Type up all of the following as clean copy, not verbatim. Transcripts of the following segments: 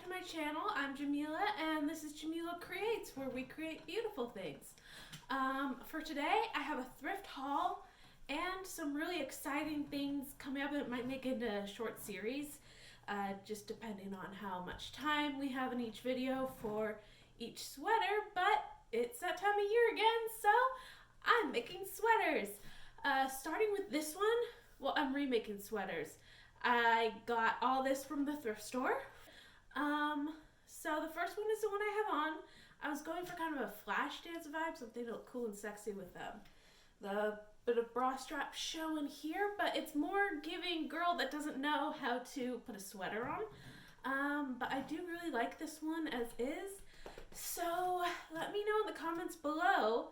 to my channel. I'm Jamila and this is Jamila Creates, where we create beautiful things. For today I have a thrift haul and some really exciting things coming up. It might make it a short series, just depending on how much time we have in each video for each sweater, but it's that time of year again, so I'm making sweaters. Starting with this one, well, I'm remaking sweaters. I got all this from the thrift store. So the first one is the one I have on. I was going for kind of a flash dance vibe, something to look cool and sexy with the bit of bra strap showing here, but it's more giving girl that doesn't know how to put a sweater on. But I do really like this one as is. So let me know in the comments below,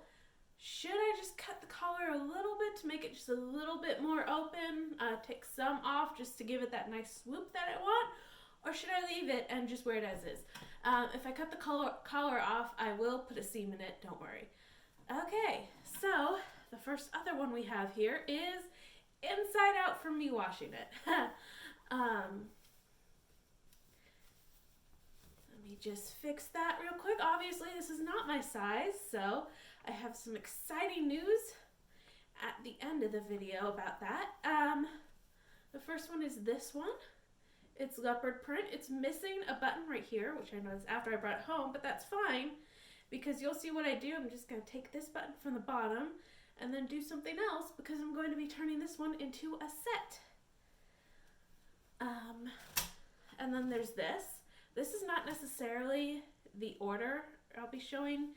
should I just cut the collar a little bit to make it just a little bit more open, take some off just to give it that nice swoop that I want, or should I leave it and just wear it as is? If I cut the collar off, I will put a seam in it, don't worry. Okay, so the first other one we have here is inside out from me washing it. Let me just fix that real quick. Obviously, this is not my size, so I have some exciting news at the end of the video about that. The first one is this one. It's leopard print. It's missing a button right here, which I noticed after I brought it home, but that's fine because you'll see what I do. I'm just going to take this button from the bottom and then do something else because I'm going to be turning this one into a set. And then there's this. This is not necessarily the order I'll be showing.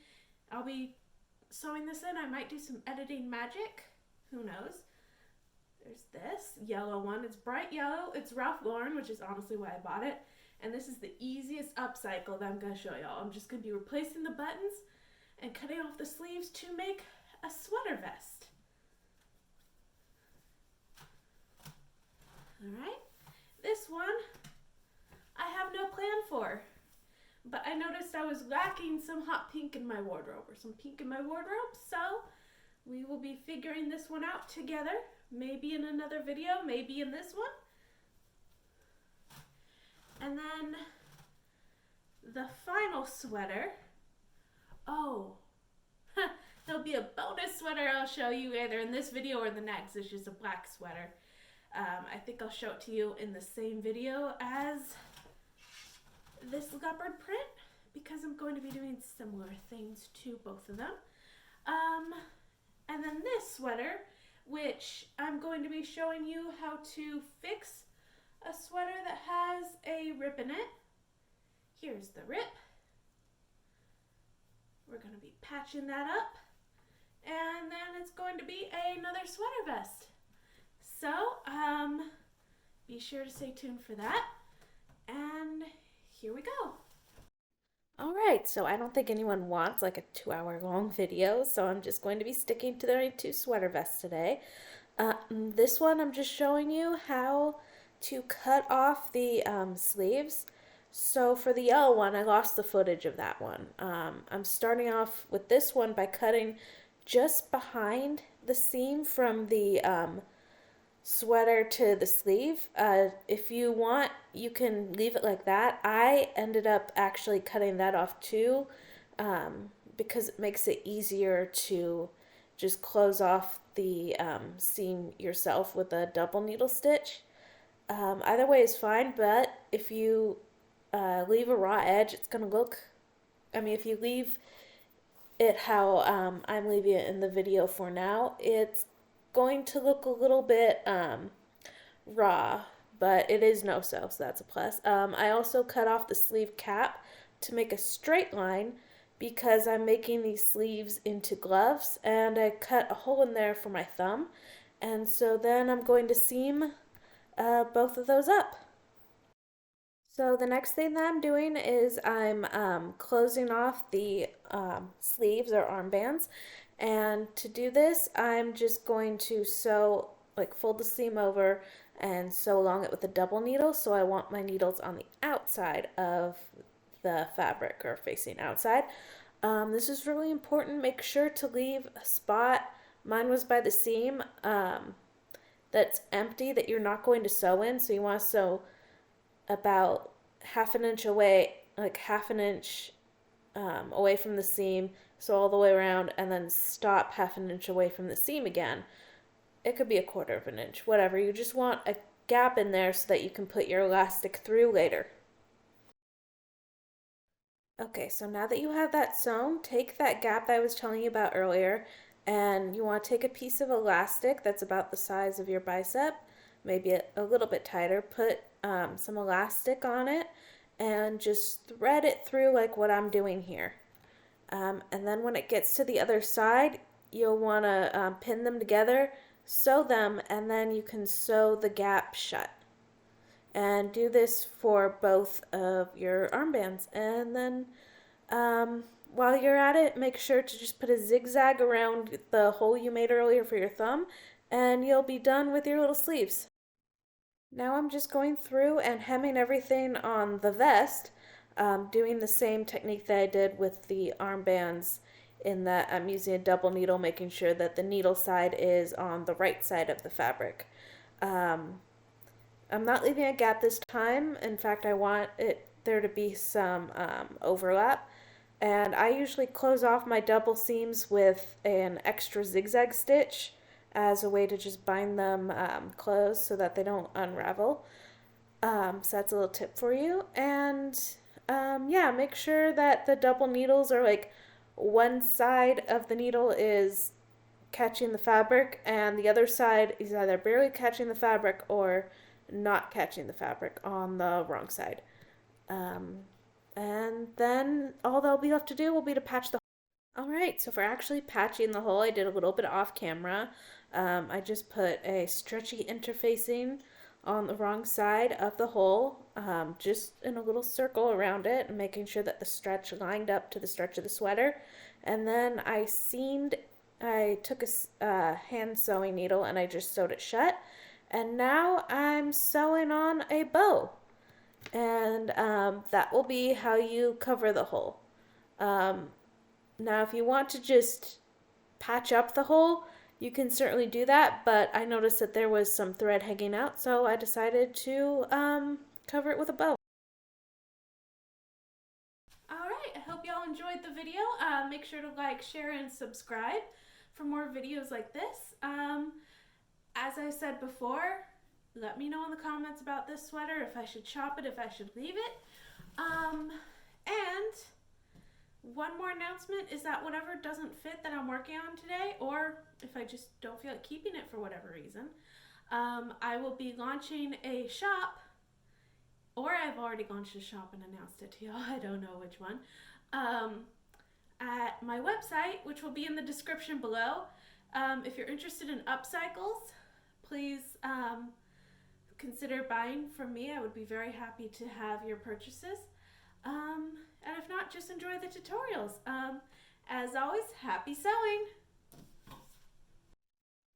I'll be sewing this in. I might do some editing magic. Who knows? There's this yellow one. It's bright yellow. It's Ralph Lauren, which is honestly why I bought it. And this is the easiest upcycle that I'm going to show y'all. I'm just going to be replacing the buttons and cutting off the sleeves to make a sweater vest. Alright. This one I have no plan for. But I noticed I was lacking some hot pink in my wardrobe, or some pink in my wardrobe, so we will be figuring this one out together. Maybe in another video, maybe in this one. And then the final sweater. Oh, there'll be a bonus sweater I'll show you either in this video or the next. It's just a black sweater. I think I'll show it to you in the same video as this leopard print because I'm going to be doing similar things to both of them. And then this sweater, which I'm going to be showing you how to fix a sweater that has a rip in it. Here's the rip. We're going to be patching that up, and then it's going to be another sweater vest. So be sure to stay tuned for that, and here we go. Alright, so I don't think anyone wants like a 2-hour long video, so I'm just going to be sticking to the 2 sweater vests today. This one I'm just showing you how to cut off the sleeves. So for the yellow one, I lost the footage of that one. I'm starting off with this one by cutting just behind the seam from the sweater to the sleeve. If you want, you can leave it like that. I ended up actually cutting that off too, because it makes it easier to just close off the seam yourself with a double needle stitch. Either way is fine, but if you leave a raw edge, it's gonna look, if you leave it how I'm leaving it in the video for now, it's going to look a little bit raw, but it is no-sew, so that's a plus. I also cut off the sleeve cap to make a straight line because I'm making these sleeves into gloves, and I cut a hole in there for my thumb, and so then I'm going to seam both of those up. So the next thing that I'm doing is I'm closing off the sleeves or armbands, and to do this I'm just going to sew, fold the seam over and sew along it with a double needle. So I want my needles on the outside of the fabric, or facing outside. This is really important. Make sure to leave a spot, mine was by the seam, that's empty that you're not going to sew in. So you want to sew about half an inch away, like half an inch away from the seam, so all the way around, and then stop half an inch away from the seam again. It could be a quarter of an inch, whatever. You just want a gap in there so that you can put your elastic through later. Okay, so now that you have that sewn, take that gap that I was telling you about earlier, and you want to take a piece of elastic that's about the size of your bicep, maybe a little bit tighter, put some elastic on it, and just thread it through like what I'm doing here. And then when it gets to the other side, you'll want to pin them together, sew them, and then you can sew the gap shut. And do this for both of your armbands. And then while you're at it, make sure to just put a zigzag around the hole you made earlier for your thumb, and you'll be done with your little sleeves. Now I'm just going through and hemming everything on the vest, doing the same technique that I did with the armbands, in that I'm using a double needle, making sure that the needle side is on the right side of the fabric. I'm not leaving a gap this time. In fact, I want there to be some overlap. And I usually close off my double seams with an extra zigzag stitch as a way to just bind them closed so that they don't unravel. So that's a little tip for you. And yeah, make sure that the double needles are like one side of the needle is catching the fabric and the other side is either barely catching the fabric or not catching the fabric on the wrong side. And then all that'll be left to do will be to patch the hole. Alright, so for actually patching the hole, I did a little bit off camera. I just put a stretchy interfacing on the wrong side of the hole, just in a little circle around it, and making sure that the stretch lined up to the stretch of the sweater. And then I took a hand sewing needle and I just sewed it shut. And now I'm sewing on a bow. And that will be how you cover the hole. Now if you want to just patch up the hole, you can certainly do that, but I noticed that there was some thread hanging out, so I decided to cover it with a bow. Alright, I hope y'all enjoyed the video. Make sure to like, share, and subscribe for more videos like this. As I said before, let me know in the comments about this sweater, if I should shop it, if I should leave it. And one more announcement is that whatever doesn't fit that I'm working on today, or if I just don't feel like keeping it for whatever reason, I will be launching a shop, or I've already launched a shop and announced it to y'all, I don't know which one, at my website, which will be in the description below. If you're interested in Upcycles, please consider buying from me. I would be very happy to have your purchases. And if not, just enjoy the tutorials. As always, happy sewing!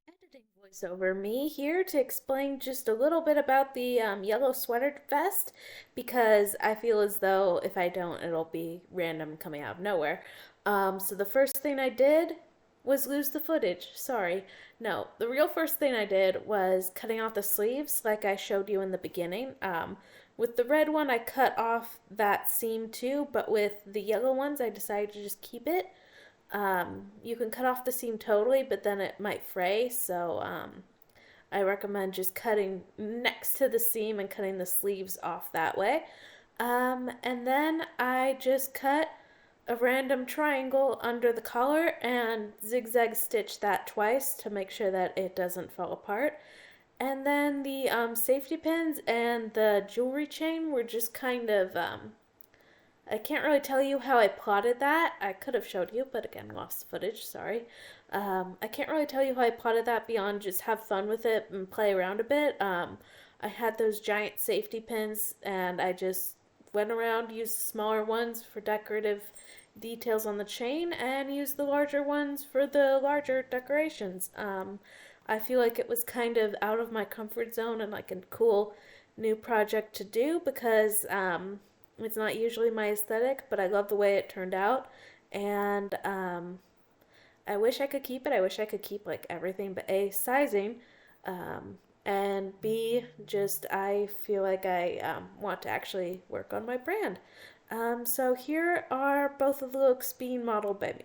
Editing voiceover, me here to explain just a little bit about the yellow sweater vest, because I feel as though if I don't, it'll be random coming out of nowhere. So the first thing I did was lose the footage. Sorry. No, the real first thing I did was cutting off the sleeves like I showed you in the beginning. With the red one, I cut off that seam too, but with the yellow ones, I decided to just keep it. You can cut off the seam totally, but then it might fray, so I recommend just cutting next to the seam and cutting the sleeves off that way. And then I just cut a random triangle under the collar and zigzag stitch that twice to make sure that it doesn't fall apart. And then the safety pins and the jewelry chain were just kind of, I can't really tell you how I plotted that. I could have showed you, but again, lost footage, sorry. I can't really tell you how I plotted that beyond just have fun with it and play around a bit. I had those giant safety pins and I just went around, used the smaller ones for decorative details on the chain and used the larger ones for the larger decorations. I feel like it was kind of out of my comfort zone and like a cool new project to do because it's not usually my aesthetic, but I love the way it turned out. And I wish I could keep it. I wish I could keep like everything but A, sizing, and B, just I feel like I want to actually work on my brand. So here are both of the looks being modeled by me.